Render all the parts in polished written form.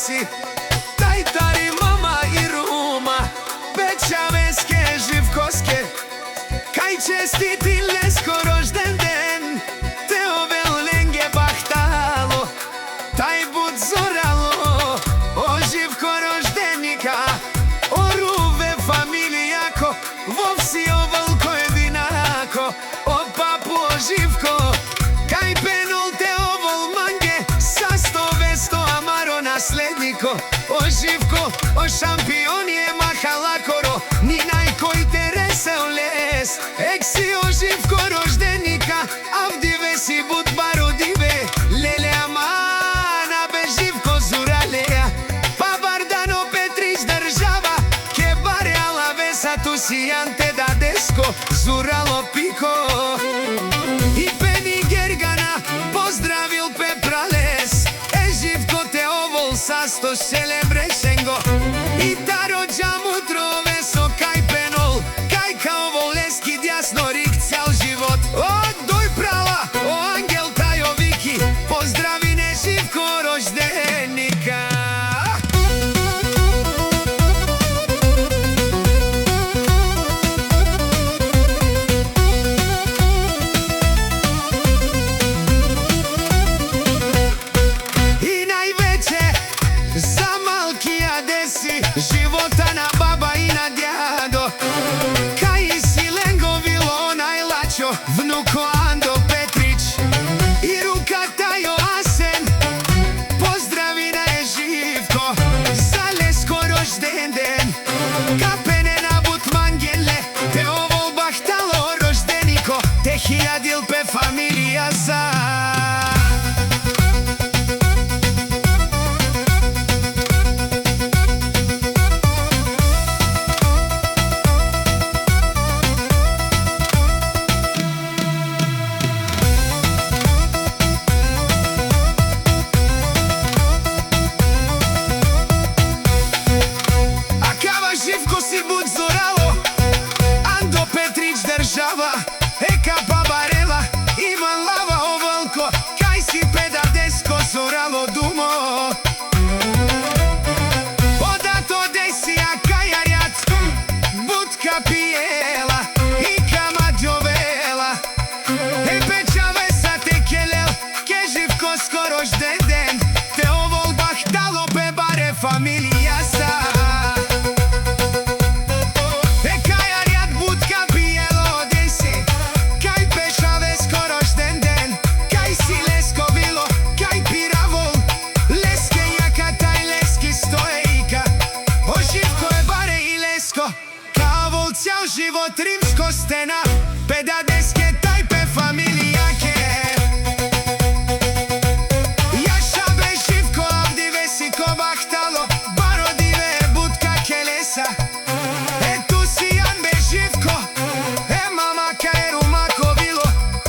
desi Tajtari mama i Ruma Bečaveske Živkoske Kaj čestiti Lesko rožden den Te ove lenge bahtalo Taj bud zoralo O Živko roždenika O Ruve familijako Vovsi o Volko jedinako O papu o Živko Kaj penol te o Volmange Sa 100 amaro nasledniko O Živko, o šampion je mahala koro Ni najkoj te resel les Eksi o Živko roždenika Avdive si bud baro dive Lele amana be Živko zuraleja Pa Bardano Petrić država Ke bare alavesa tu si ante da desko Zuralo piko I Peni Gergana pozdravil Peprales Živko te ovol sasto celebresengo I Taro Džamutrove so kaj penol Kaj kao voleski djasno rik cijel život O doj prala, o Angel Tajo Viki Pozdravi ne Živko roždenika Za malkija desi života na baba i na djado Kaj si lengo vilo onaj lačo Vnuko Ando Petrić I ruka Tajo Asen Pozdravi na je Živko Za Lesko rožden den Kapene na Butmangenle Te ovo bahtalo roždeniko Te hiljadil pe familija za Živko si bud zoralo Ando Petrić država Eka Babarela Ivan Lava o Volko Kaj si peda desko zoralo dumo Odato desija Kajarjat Budka pijela I Kama Djovela Pečave sa te kelel Ke Živko skorož den Te ovol bahtalo pe bare familija sa Cijel život rimsko stena Peda deske tajpe familijake Jaša be Živko avdive si ko bahtalo Baro dive budka kelesa Tu si Jan be Živko Mama kaeru mako vilo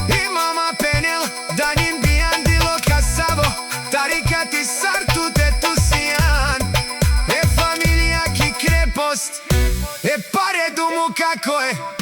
I mama penel Danin bijan dilo kasavo Tarika ti sartu te tu si Jan familijaki krepost Pare dumu kako je